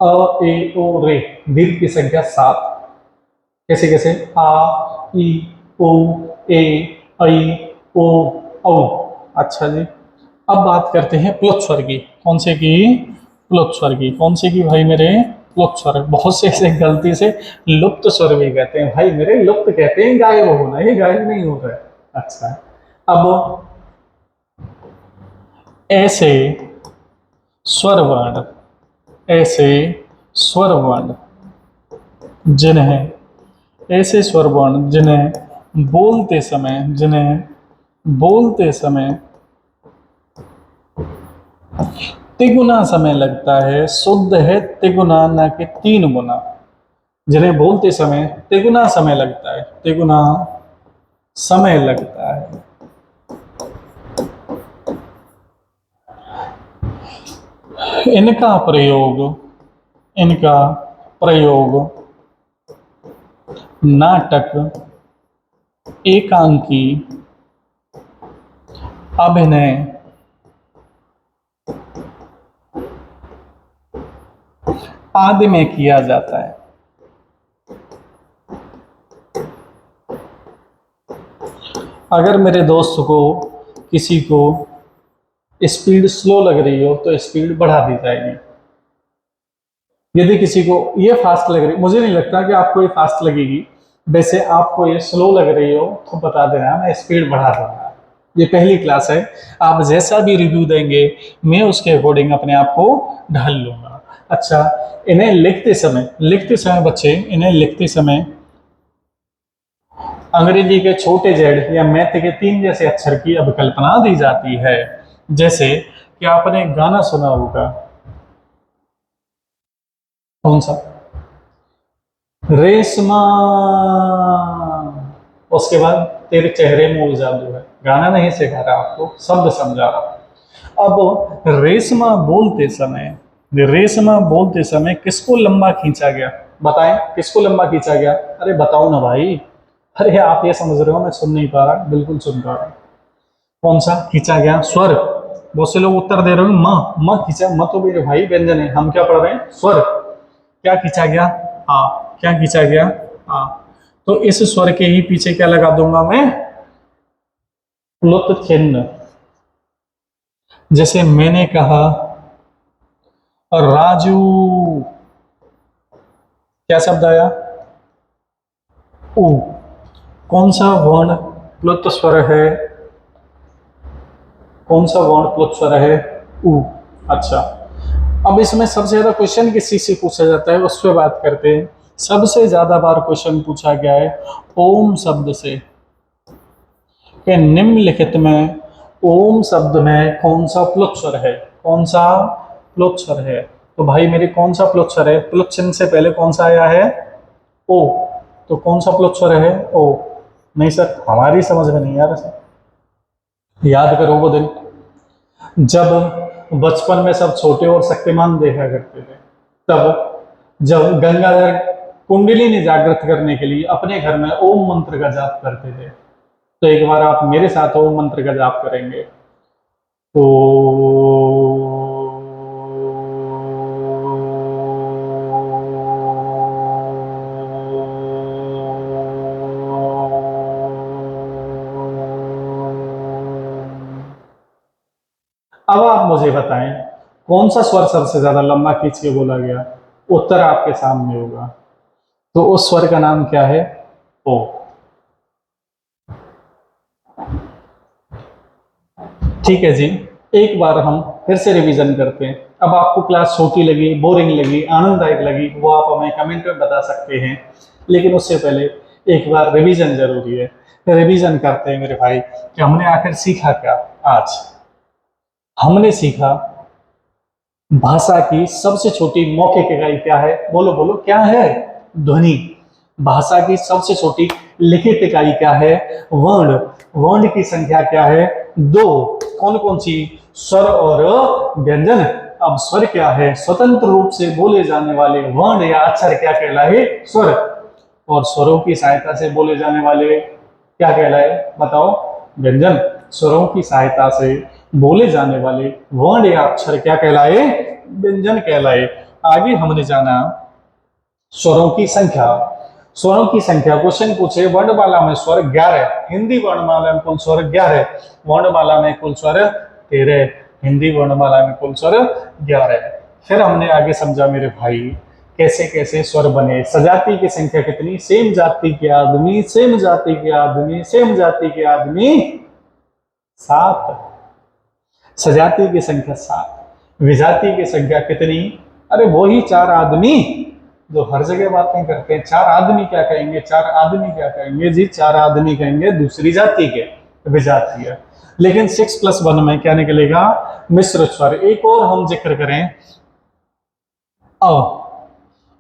अ ए ओ रे, दीर्घ की संख्या 7। कैसे कैसे, आ, ई, ओ, ए, ऐ, ओ, औ। अच्छा जी, अब बात करते हैं प्लुत स्वर की। कौन से की, प्लुत स्वर की। कौन से की भाई मेरे, प्लुत स्वर। बहुत से इसे गलती से लुप्त स्वर भी कहते हैं भाई मेरे, लुप्त कहते हैं गायब होना, ये गायब नहीं हो रहा है। अच्छा, अब ऐसे स्वर वर्ण, ऐसे स्वर वर्ण जिन्हें, ऐसे स्वर वर्ण जिन्हें बोलते समय, जिन्हें बोलते समय तिगुना समय लगता है, शुद्ध है तिगुना, ना कि 3 गुना। जिन्हें बोलते समय तिगुना समय लगता है, तिगुना समय लगता है। इनका प्रयोग, इनका प्रयोग नाटक, एकांकी, अभिनय, आदि में किया जाता है। अगर मेरे दोस्त को, किसी को स्पीड स्लो लग रही हो तो स्पीड बढ़ा दी जाएगी। यदि किसी को ये फास्ट लग रही, मुझे नहीं लगता कि आपको ये फास्ट लगेगी, वैसे आपको ये स्लो लग रही हो तो बता देना, मैं स्पीड बढ़ा दूंगा। ये पहली क्लास है, आप जैसा भी रिव्यू देंगे मैं उसके अकॉर्डिंग अपने आप को ढाल लूंगा। अच्छा, इन्हें लिखते समय बच्चे, इन्हें लिखते समय अंग्रेजी के छोटे जेड या मैथ के 3 जैसे अक्षर की अभिकल्पना दी जाती है। जैसे कि आपने गाना सुना होगा, कौन सा, रेशमा, उसके बाद तेरे चेहरे में वो जादू है। गाना नहीं सिखा रहा आपको, शब्द समझा रहा। अब रेशमा बोलते समय किसको लंबा खींचा गया, बताएं किसको लंबा खींचा गया? अरे बताओ ना भाई। अरे आप ये समझ रहे हो मैं सुन नहीं पा रहा? बिल्कुल सुन पा रहा। कौन सा खींचा गया? स्वर। बहुत से लोग उत्तर दे रहे हो म खींचा। म तो मेरे भाई व्यंजन है, हम क्या पढ़ रहे हैं? स्वर। क्या खींचा गया? हाँ, क्या खींचा गया? हाँ। तो इस स्वर के ही पीछे क्या लगा दूंगा मैं? प्लुत चिन्ह। जैसे मैंने कहा राजू, क्या शब्द आया? ऊ। कौन सा वर्ण प्लुत स्वर है? कौन सा वर्ण प्लुत स्वर है? ऊ। अच्छा, अब इसमें सबसे ज्यादा क्वेश्चन किस चीज से पूछा जाता है उस पर बात करते हैं। सबसे ज्यादा बार क्वेश्चन पूछा गया है ओम शब्द से, कि निम्नलिखित में ओम शब्द में कौन सा प्लुत स्वर है? कौन सा प्लुत स्वर है? तो भाई मेरे कौन सा प्लुत स्वर है? प्लुत चिन्ह से पहले कौन सा आया है? ओ। तो कौन सा प्लुत स्वर है? ओ। नहीं सर, हमारी समझ में नहीं आ रहा सर। याद करो वो दिन जब बचपन में सब छोटे और शक्तिमान देखा करते थे, तब जब गंगाधर कुंडली ने जागृत करने के लिए अपने घर में ओम मंत्र का जाप करते थे। तो एक बार आप मेरे साथ ओम मंत्र का जाप करेंगे। ओ अब आप मुझे बताएं कौन सा स्वर सबसे ज्यादा लंबा खींच के बोला गया? उत्तर आपके सामने होगा। तो उस स्वर का नाम क्या है? ओ। ठीक है जी, एक बार हम फिर से रिवीजन करते हैं। अब आपको क्लास छोटी लगी, बोरिंग लगी, आनंददायक लगी, वो आप हमें कमेंट में बता सकते हैं। लेकिन उससे पहले एक बार रिवीजन जरूरी है। रिवीजन करते हैं मेरे भाई कि हमने आखिर सीखा क्या आज? हमने सीखा भाषा की सबसे छोटी मौखिक इकाई क्या है? बोलो बोलो, क्या है? ध्वनि। भाषा की सबसे छोटी लिखित इकाई क्या है? वर्ण। वर्ण की संख्या क्या है? 2। कौन कौन सी? स्वर और व्यंजन। अब स्वर क्या है? स्वतंत्र रूप से बोले जाने वाले वर्ण या अक्षर क्या कहलाए? स्वर। और स्वरों की सहायता से बोले जाने वाले क्या कहलाए? बताओ। व्यंजन। स्वरों की सहायता से बोले जाने वाले वर्ण या अक्षर क्या कहलाए? व्यंजन कहलाए। आगे हमने जाना स्वरों की संख्या। स्वरों की संख्या, क्वेश्चन पूछे वर्णमाला में स्वर 11, हिंदी वर्णमाला में कुल स्वर 11, वर्णमाला में कुल स्वर 13, हिंदी वर्णमाला में कुल स्वर 11। फिर हमने आगे समझा मेरे भाई कैसे कैसे स्वर बने। सजाति की संख्या कितनी? सेम जाति के आदमी, सेम जाति के आदमी, सेम जाति के आदमी 7। सजाति की संख्या 7। विजाति की संख्या कितनी? अरे वही 4 आदमी जो हर जगह बातें करते हैं। 4 आदमी क्या कहेंगे? 4 आदमी क्या कहेंगे जी? 4 आदमी कहेंगे दूसरी जाति के, विजातीय है। लेकिन 6+1 में क्या निकलेगा? मिश्र स्वर। एक और हम जिक्र करें, अ।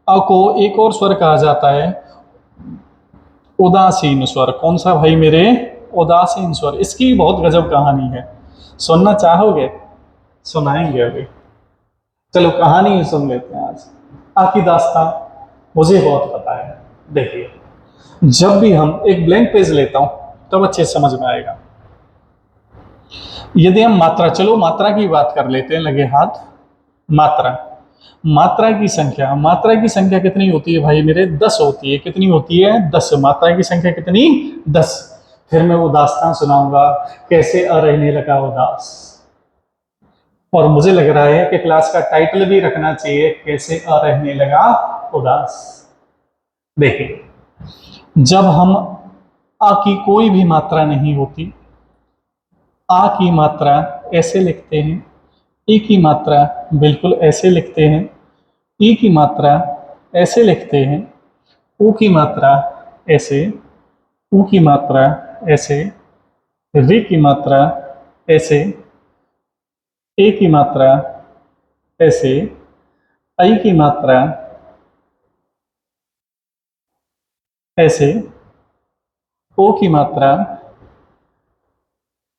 अ को एक और स्वर कहा जाता है उदासीन स्वर। कौन सा भाई मेरे? उदासीन स्वर। इसकी बहुत गजब कहानी है, सुनना चाहोगे? सुनाएंगे अभी। चलो कहानी ही सुन लेते हैं आज। आपकी दास्तां मुझे बहुत पता है। देखिए, जब भी हम एक ब्लैंक पेज लेता हूं तब अच्छे समझ में आएगा। यदि हम मात्रा, चलो मात्रा की बात कर लेते हैं, लगे हाथ। मात्रा, मात्रा की संख्या कितनी होती है भाई मेरे? 10 होती है। कितनी होती है? 10। मात्रा की संख्या कितनी? 10। फिर मैं वो दास्तान सुनाऊंगा कैसे अ रहने लगा उदास। और मुझे लग रहा है कि क्लास का टाइटल भी रखना चाहिए कैसे अ रहने लगा उदास। देखिए, जब हम आ की कोई भी मात्रा नहीं होती, आ की मात्रा ऐसे लिखते हैं, ई की मात्रा बिल्कुल ऐसे लिखते हैं, ई की मात्रा ऐसे लिखते हैं, ऊ की मात्रा ऐसे, ऊ की मात्रा ऐसे, री की मात्रा ऐसे, ए की मात्रा ऐसे, आई की मात्रा ऐसे, ओ की मात्रा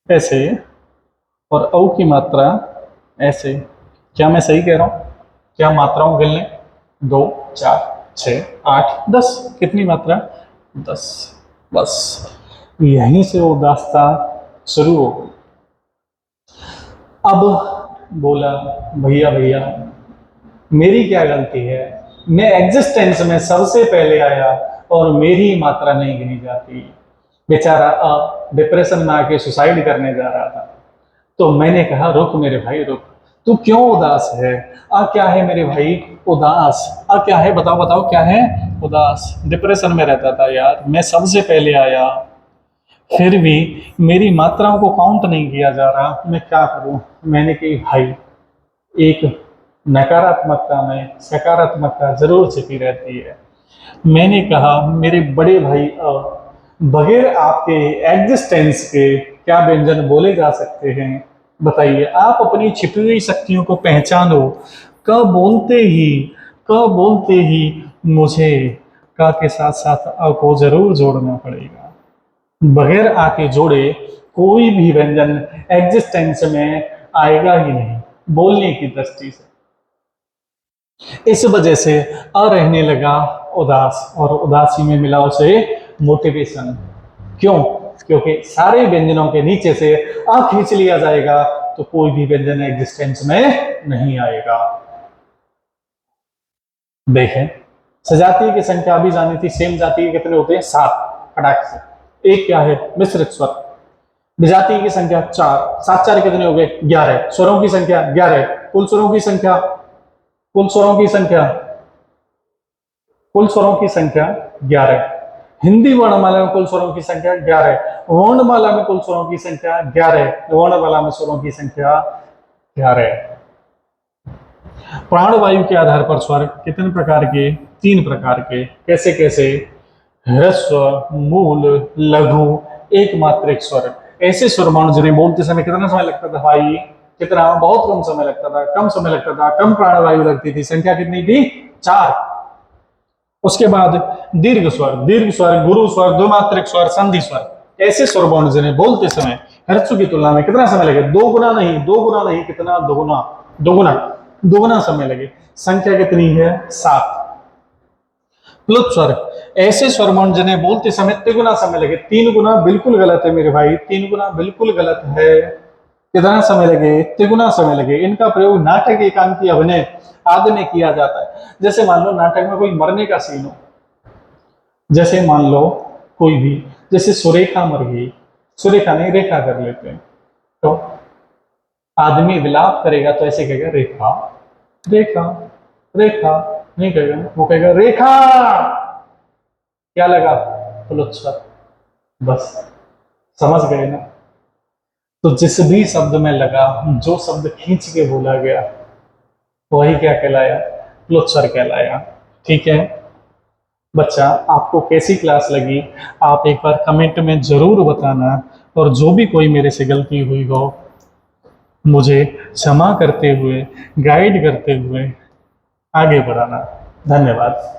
ऐसे और औ की मात्रा ऐसे। क्या मैं सही कह रहा हूं? क्या मात्राओं गिन लें? 2, 4, 6, 8, 10। कितनी मात्रा? 10। बस यहीं से वो दास्तां शुरू हो गई। अब बोला, भैया भैया मेरी क्या गलती है, मैं एग्जिस्टेंस में सबसे पहले आया और मेरी मात्रा नहीं गिनी जाती। बेचारा अब डिप्रेशन में आके सुसाइड करने जा रहा था। तो मैंने कहा रुक मेरे भाई रुक, तू क्यों उदास है? क्या है मेरे भाई? उदास क्या है? बताओ बताओ क्या है? उदास। डिप्रेशन में रहता था यार, मैं सबसे पहले आया, फिर भी मेरी मात्राओं को काउंट नहीं किया जा रहा, मैं क्या करूं? मैंने कही भाई, एक नकारात्मकता में सकारात्मकता जरूर छिपी रहती है। मैंने कहा मेरे बड़े भाई, बगैर आपके एग्जिस्टेंस के क्या व्यंजन बोले जा सकते हैं? बताइए, आप अपनी छिपी हुई शक्तियों को पहचानो। क बोलते ही मुझे का के साथ साथ अ को जरूर जोड़ना पड़ेगा। बगैर आ के जोड़े कोई भी व्यंजन एग्जिस्टेंस में आएगा ही नहीं बोलने की दृष्टि से। इस वजह से अ रहने लगा उदास, और उदासी में मिला उसे मोटिवेशन। क्यों? क्योंकि सारे व्यंजनों के नीचे से अ खींच लिया जाएगा तो कोई भी व्यंजन एग्जिस्टेंस में नहीं आएगा। देखें, सजातीय की संख्या अभी जानी थी, सेम जाति के कितने होते हैं? 7। फटाक से। एक क्या है? मिश्रित स्वर। विजातीय की संख्या 4, 7 4 कितने हो गए? 11। स्वरों की संख्या 11। कुल स्वरों की संख्या, कुल स्वरों की संख्या, कुल स्वरों की संख्या 11। हिंदी वर्णमाला में कुल स्वरों की संख्या 11। वर्णमाला में कुल स्वरों की संख्या 11। वर्णमाला में स्वरों की संख्या 11। प्राणवायु के आधार पर स्वर कितने प्रकार के? 3 प्रकार के। कैसे कैसे? ह्रस्व, मूल, लघु, एक मात्रिक स्वर। ऐसे स्वर वर्ण जिन्हें बोलते समय कितना समय लगता था भाई? कितना? बहुत कम समय लगता था। कम समय लगता था, कम प्राणवायु लगती थी। संख्या कितनी थी? 4। उसके बाद दीर्घ स्वर, गुरु स्वर, द्विमात्रिक स्वर, संधि स्वर। ऐसे स्वर वर्ण जिन्हें बोलते समय ह्रस्व की तुलना में कितना समय लगे? 2 गुना नहीं, कितना? दोगुना समय लगे। संख्या कितनी है? 7। प्लुत स्वर, ऐसे स्वर वर्ण जिन्हें बोलते समय तिगुना समय लगे। 3 गुना बिल्कुल गलत है मेरे भाई, 3 गुना बिल्कुल गलत है। कितना समय लगे? तिगुना समय लगे। इनका प्रयोग नाटक, एकांकी, अभिनय आदि में किया जाता है। जैसे मान लो नाटक में कोई मरने का सीन हो, जैसे मान लो कोई भी, जैसे सुरेखा मर गई, सुरेखा नहीं रेखा कर लेते हैं, तो आदमी विलाप करेगा तो ऐसे कहेगा रेखा रेखा रेखा, नहीं कहेगा, वो कहेगा रेखा। क्या लगा? प्लुत स्वर। बस समझ गए ना? तो जिस भी शब्द में लगा, जो शब्द खींच के बोला गया, वही क्या कहलाया? प्लुत स्वर कहलाया। ठीक है बच्चा, आपको कैसी क्लास लगी आप एक बार कमेंट में जरूर बताना, और जो भी कोई मेरे से गलती हुई हो मुझे क्षमा करते हुए, गाइड करते हुए आगे बढ़ाना। धन्यवाद।